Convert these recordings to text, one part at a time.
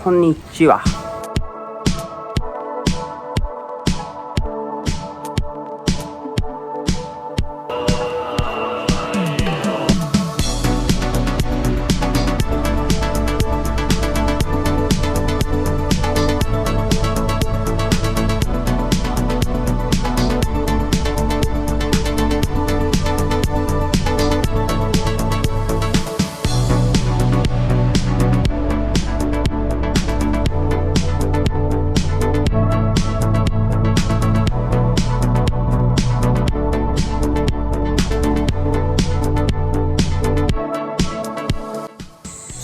konnichiwa।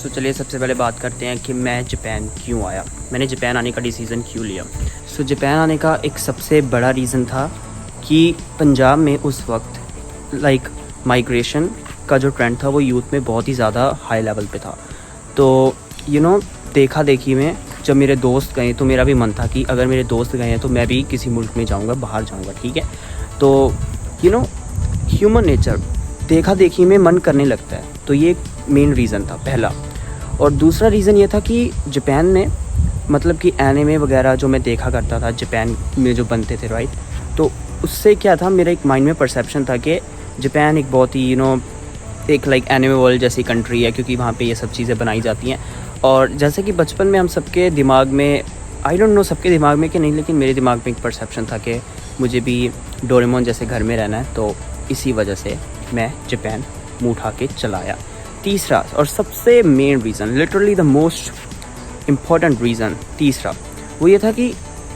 तो चलिए सबसे पहले बात करते हैं कि मैं जापान क्यों आया, मैंने जापान आने का डिसीज़न क्यों लिया। जापान आने का एक सबसे बड़ा रीज़न था कि पंजाब में उस वक्त माइग्रेशन का जो ट्रेंड था वो यूथ में बहुत ही ज़्यादा हाई लेवल पे था। तो देखा देखी में जब मेरे दोस्त गए तो मेरा भी मन था कि अगर मेरे दोस्त गए हैं तो मैं भी किसी मुल्क में जाऊँगा, बाहर जाऊँगा, ठीक है। तो ह्यूमन नेचर देखा देखी में मन करने लगता है, तो ये एक मेन रीज़न था पहला। और दूसरा रीज़न ये था कि जापान में मतलब कि एनिमे वगैरह जो मैं देखा करता था जापान में जो बनते थे, राइट, तो उससे क्या था, मेरा एक माइंड में परसेप्शन था कि जापान एक बहुत ही एक एनिमे वर्ल्ड जैसी कंट्री है, क्योंकि वहाँ पे ये सब चीज़ें बनाई जाती हैं। और जैसे कि बचपन में हम सबके दिमाग में, आई डोंट नो सबके दिमाग में कि नहीं, लेकिन मेरे दिमाग में एक परसेप्शन था कि मुझे भी डोरेमोन जैसे घर में रहना है, तो इसी वजह से मैं जापान मुँह उठा के चला आया। तीसरा और सबसे main reason, literally the most important reason तीसरा, वो ये था कि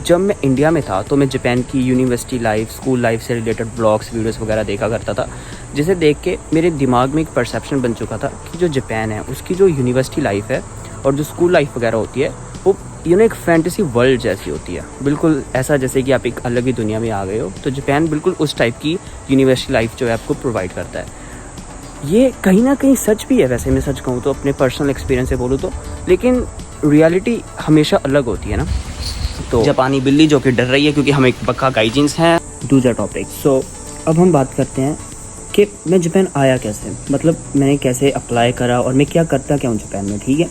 जब मैं इंडिया में था तो मैं जापान की यूनिवर्सिटी लाइफ, स्कूल लाइफ से रिलेटेड ब्लॉग्स, वीडियोस वगैरह देखा करता था, जिसे देख के मेरे दिमाग में एक परसेप्शन बन चुका था कि जो जापान है उसकी जो यूनिवर्सिटी लाइफ है और जो स्कूल लाइफ वगैरह होती है वो एक फैंटेसी वर्ल्ड जैसी होती है, बिल्कुल ऐसा जैसे कि आप एक अलग ही दुनिया में आ गए हो। तो जापान बिल्कुल उस टाइप की यूनिवर्सिटी लाइफ जो है आपको प्रोवाइड करता है। ये कहीं ना कहीं सच भी है, वैसे मैं सच कहूँ तो, अपने पर्सनल एक्सपीरियंस से बोलूँ तो, लेकिन रियलिटी हमेशा अलग होती है ना। तो जापानी बिल्ली जो कि डर रही है क्योंकि हम एक पक्का गाइजेंस हैं। दूसरा टॉपिक, अब हम बात करते हैं कि मैं जापान आया कैसे, मतलब मैंने कैसे अप्लाई करा और मैं क्या करता क्या हूँ जापान में, ठीक है।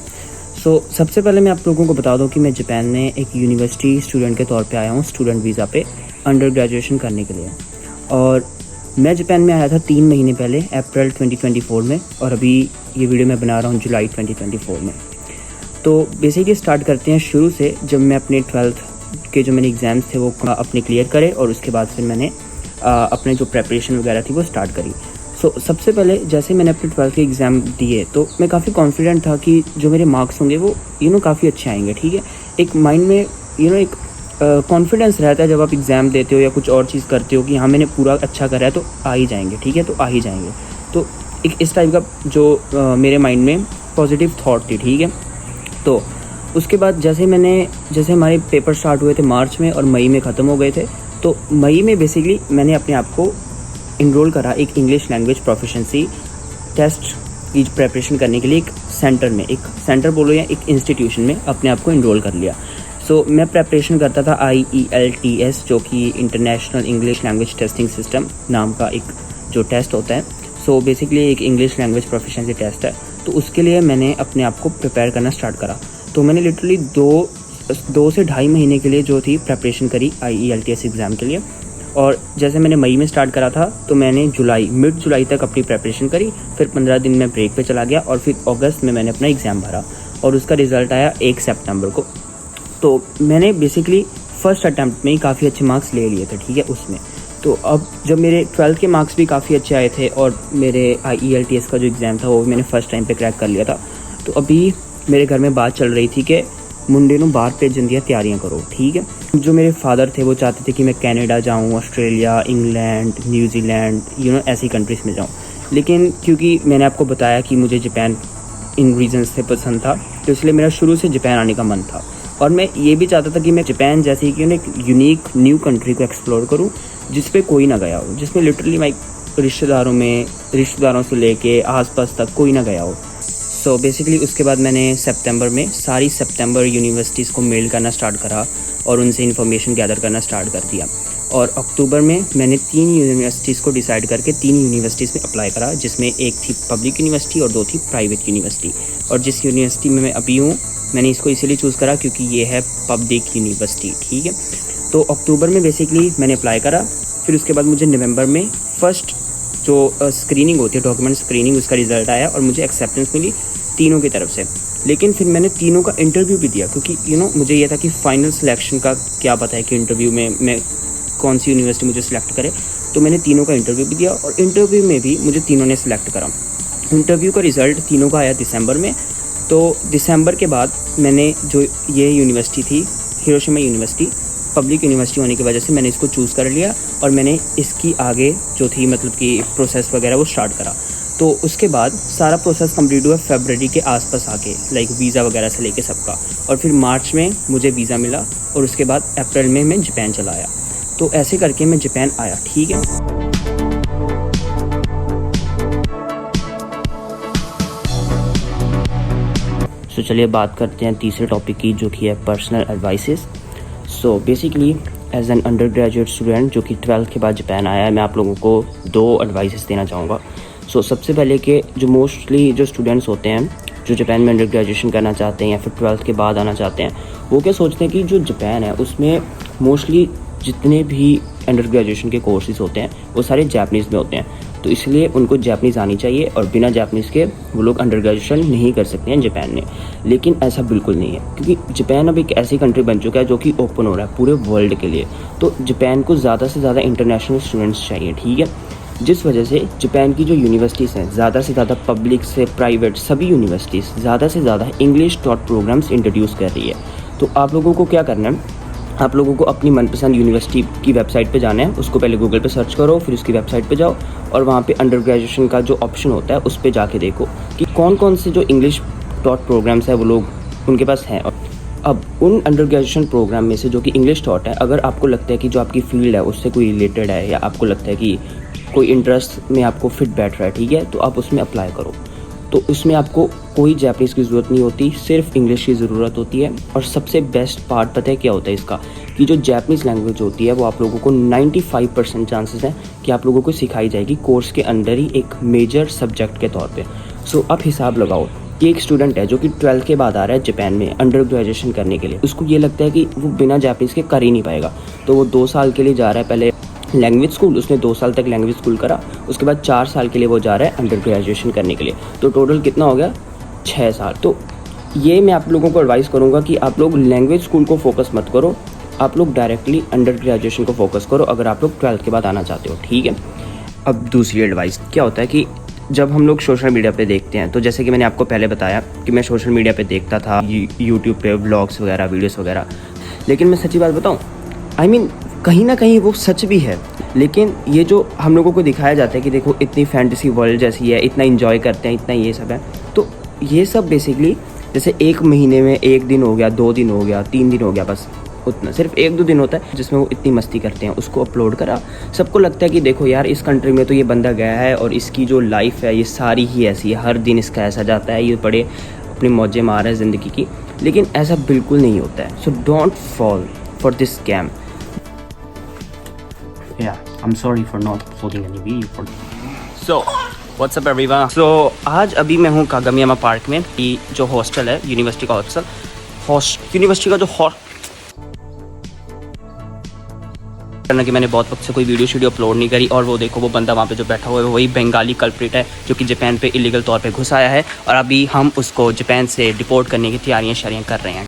सबसे पहले मैं आप लोगों को बता दूँ कि मैं जापान में एक यूनिवर्सिटी स्टूडेंट के तौर पे आया हूँ, स्टूडेंट वीज़ा पे अंडर ग्रेजुएशन करने के लिए। और मैं जापान में आया था 3 महीने पहले, अप्रैल 2024 में, और अभी ये वीडियो मैं बना रहा हूँ जुलाई 2024 में। तो बेसिकली स्टार्ट करते हैं शुरू से, जब मैं अपने 12th के जो मेरे एग्ज़ाम्स थे वो अपने क्लियर करे, और उसके बाद फिर मैंने अपने जो प्रेपरेशन वगैरह थी वो स्टार्ट करी। सबसे पहले जैसे मैंने अपने 12th के एग्ज़ाम दिए तो मैं काफ़ी कॉन्फिडेंट था कि जो मेरे मार्क्स होंगे वो काफ़ी अच्छे आएंगे, ठीक है। एक माइंड में एक कॉन्फिडेंस रहता है जब आप एग्ज़ाम देते हो या कुछ और चीज़ करते हो कि हाँ मैंने पूरा अच्छा करा है तो आ ही जाएंगे, ठीक है, तो आ ही जाएंगे। तो एक इस टाइप का जो मेरे माइंड में पॉजिटिव थॉट थी, ठीक है। तो उसके बाद जैसे हमारे पेपर स्टार्ट हुए थे मार्च में और मई में ख़त्म हो गए थे, तो मई में बेसिकली मैंने अपने आप को इनरोल करा एक इंग्लिश लैंग्वेज प्रोफिशिएंसी टेस्ट की प्रेपरेशन करने के लिए एक सेंटर में, एक सेंटर बोलो या एक इंस्टीट्यूशन में अपने आप को इनरोल कर लिया। मैं प्रेपरेशन करता था IELTS, जो कि international English language testing system नाम का एक जो टेस्ट होता है। बेसिकली एक इंग्लिश लैंग्वेज प्रोफिशिएंसी टेस्ट है, तो उसके लिए मैंने अपने आप को प्रिपेयर करना स्टार्ट करा। तो मैंने लिटरली 2 से ढाई महीने के लिए जो थी प्रेपरेशन करी IELTS एग्ज़ाम के लिए। और जैसे मैंने मई में स्टार्ट करा था तो मैंने मिड जुलाई तक अपनी प्रेपरेशन करी, फिर 15 दिन में ब्रेक पे चला गया, और फिर अगस्त में मैंने अपना एग्ज़ाम भरा और उसका रिज़ल्ट आया 1 सितंबर को। तो मैंने बेसिकली फर्स्ट अटैम्प्ट में ही काफ़ी अच्छे मार्क्स ले लिए थे, ठीक है, उसमें। तो अब जब मेरे 12th के मार्क्स भी काफ़ी अच्छे आए थे और मेरे IELTS का जो एग्ज़ाम था वो मैंने फ़र्स्ट टाइम पे क्रैक कर लिया था, तो अभी मेरे घर में बात चल रही थी कि मुंडे नूं बाहर भेजन दी तैयारियां करो, ठीक है। जो मेरे फादर थे वो चाहते थे कि मैं कनाडा जाऊँ, ऑस्ट्रेलिया, इंग्लैंड, न्यूजीलैंड, ऐसी कंट्रीज़ में जाऊँ, लेकिन क्योंकि मैंने आपको बताया कि मुझे जापान इन रीजन्स से पसंद था, तो इसलिए मेरा शुरू से जापान आने का मन था। और मैं ये भी चाहता था कि मैं जापान जैसी कि एक यूनिक न्यू कंट्री को एक्सप्लोर करूं जिस पे कोई ना गया हो, जिसमें लिटरली मैं रिश्तेदारों से लेके आसपास तक कोई ना गया हो। बेसिकली उसके बाद मैंने सितंबर में सारी यूनिवर्सिटीज़ को मेल करना स्टार्ट करा और उनसे इन्फॉर्मेशन गैदर करना स्टार्ट कर दिया। और अक्टूबर में मैंने 3 यूनिवर्सिटीज़ को डिसाइड करके 3 यूनिवर्सिटीज़ में अप्लाई करा, जिसमें एक थी पब्लिक यूनिवर्सिटी और 2 थी प्राइवेट यूनिवर्सिटी। और जिस यूनिवर्सिटी में मैं अभी हूँ मैंने इसको इसीलिए चूज़ करा क्योंकि ये है पब्लिक यूनिवर्सिटी, ठीक है। तो अक्टूबर में बेसिकली मैंने अप्लाई करा, फिर उसके बाद मुझे नवंबर में फर्स्ट जो स्क्रीनिंग होती है, डॉक्यूमेंट स्क्रीनिंग, उसका रिज़ल्ट आया और मुझे एक्सेप्टेंस मिली तीनों की तरफ से। लेकिन फिर मैंने तीनों का इंटरव्यू भी दिया क्योंकि मुझे ये था कि फ़ाइनल सिलेक्शन का क्या पता है कि इंटरव्यू में मैं कौन सी यूनिवर्सिटी मुझे सिलेक्ट करे। तो मैंने तीनों का इंटरव्यू भी दिया और इंटरव्यू में भी मुझे तीनों ने सिलेक्ट करा। इंटरव्यू का रिज़ल्ट तीनों का आया दिसंबर में। तो दिसंबर के बाद मैंने जो ये यूनिवर्सिटी थी, हिरोशिमा यूनिवर्सिटी, पब्लिक यूनिवर्सिटी होने की वजह से मैंने इसको चूज़ कर लिया और मैंने इसकी आगे जो थी मतलब कि प्रोसेस वगैरह वो स्टार्ट करा। तो उसके बाद सारा प्रोसेस कंप्लीट हुआ फरवरी के आसपास आके, लाइक वीज़ा वगैरह से लेके सबका। और फिर मार्च में मुझे वीज़ा मिला और उसके बाद अप्रैल में मैं जापान चला आया। तो ऐसे करके मैं जापान आया, ठीक है। तो चलिए बात करते हैं तीसरे टॉपिक की, जो कि है personal advices. So basically as an undergraduate student जो कि 12th के बाद जापान आया है, मैं आप लोगों को 2 एडवाइसेस देना चाहूँगा। सो सबसे पहले कि जो मोस्टली जो स्टूडेंट्स होते हैं जो जापान में अंडर ग्रेजुएशन करना चाहते हैं या फिर 12th के बाद आना चाहते हैं, वो क्या सोचते हैं कि जो जापान है उसमें मोस्टली जितने भी अंडर ग्रेजुएशन के कोर्सेज होते हैं वो सारे जापानीज़ में होते हैं, तो इसलिए उनको जापानीज़ आनी चाहिए और बिना जापानीज़ के वो लोग अंडर ग्रेजुएशन नहीं कर सकते हैं जापान में। लेकिन ऐसा बिल्कुल नहीं है, क्योंकि जापान अब एक ऐसी कंट्री बन चुका है जो कि ओपन हो रहा है पूरे वर्ल्ड के लिए। तो जापान को ज़्यादा से ज़्यादा इंटरनेशनल स्टूडेंट्स चाहिए, ठीक है। जिस वजह से जापान की जो यूनिवर्सिटीज़ हैं, ज़्यादा से ज़्यादा पब्लिक से प्राइवेट सभी यूनिवर्सिटीज़ ज़्यादा से ज़्यादा इंग्लिश टॉट प्रोग्राम्स इंट्रोड्यूस कर रही है। तो आप लोगों को क्या करना है, आप लोगों को अपनी मनपसंद यूनिवर्सिटी की वेबसाइट पे जाना है, उसको पहले गूगल पे सर्च करो, फिर उसकी वेबसाइट पे जाओ और वहाँ पे अंडर ग्रेजुएशन का जो ऑप्शन होता है उस पे जाके देखो कि कौन कौन से जो इंग्लिश टॉट प्रोग्राम्स है वो लोग उनके पास हैं। अब उन अंडर ग्रेजुएशन प्रोग्राम में से जो कि इंग्लिश टॉट है, अगर आपको लगता है कि जो आपकी फील्ड है उससे कोई रिलेटेड है या आपको लगता है कि कोई इंटरेस्ट में आपको फिट बैठ रहा है, ठीक है, तो आप उसमें अप्लाई करो। तो उसमें आपको कोई जापानीज़ की ज़रूरत नहीं होती, सिर्फ इंग्लिश की ज़रूरत होती है। और सबसे बेस्ट पार्ट पता है क्या होता है इसका, कि जो जापानीज़ लैंग्वेज होती है वो आप लोगों को 95% चांसेस हैं कि आप लोगों को सिखाई जाएगी कोर्स के अंदर ही एक मेजर सब्जेक्ट के तौर पे। सो आप हिसाब लगाओ कि एक स्टूडेंट है जो कि 12th के बाद आ रहा है जापान में अंडर ग्रेजुएशन करने के लिए, उसको ये लगता है कि वो बिना जापानीज़ के कर ही नहीं पाएगा, तो वो 2 साल के लिए जा रहा है पहले लैंग्वेज स्कूल, उसने 2 साल तक लैंग्वेज स्कूल करा, उसके बाद 4 साल के लिए वो जा रहा है अंडर ग्रेजुएशन करने के लिए, तो टोटल कितना हो गया 6 साल। तो ये मैं आप लोगों को एडवाइस करूँगा कि आप लोग लैंग्वेज स्कूल को फोकस मत करो, आप लोग डायरेक्टली अंडर ग्रेजुएशन को फोकस करो अगर आप लोग 12th के बाद आना चाहते हो, ठीक है। अब दूसरी एडवाइस क्या होता है कि जब हम लोग सोशल मीडिया पे देखते हैं, तो जैसे कि मैंने आपको पहले बताया कि मैं सोशल मीडिया पे देखता था यूट्यूब पे व्लॉग्स वगैरह, वीडियोस वगैरह, लेकिन मैं सच्ची बात बताऊं, I mean, कहीं ना कहीं वो सच भी है। लेकिन ये जो हम लोगों को दिखाया जाता है कि देखो इतनी फैंटेसी वर्ल्ड जैसी है, इतना एंजॉय करते हैं, इतना ये सब है, तो ये सब बेसिकली जैसे एक महीने में 1 दिन हो गया, 2 दिन हो गया, 3 दिन हो गया, बस उतना, सिर्फ 1-2 दिन होता है जिसमें वो इतनी मस्ती करते हैं, उसको अपलोड करा, सबको लगता है कि देखो यार इस कंट्री में तो ये बंदा गया है और इसकी जो लाइफ है ये सारी ही ऐसी है, हर दिन इसका ऐसा जाता है, ये बड़े अपनी मौजें मार रहे हैं ज़िंदगी की। लेकिन ऐसा बिल्कुल नहीं होता है। So don't fall for this scam. Yeah, I'm sorry for not uploading any video for. So, what's up everyone? So, आज अभी मैं हूँ कागामियामा पार्क में, कि जो हॉस्टल है यूनिवर्सिटी का हॉस्टल, यूनिवर्सिटी का जो करना कि मैंने बहुत वक्त से कोई वीडियो अपलोड नहीं करी, और वो देखो वो बंदा वहाँ पे जो बैठा हुआ है वही बंगाली कल्प्रिट है जो कि जापान पे इलीगल तौर पे घुस आया है और अभी हम उसको जापान से डिपोर्ट करने की तैयारियां कर रहे हैं।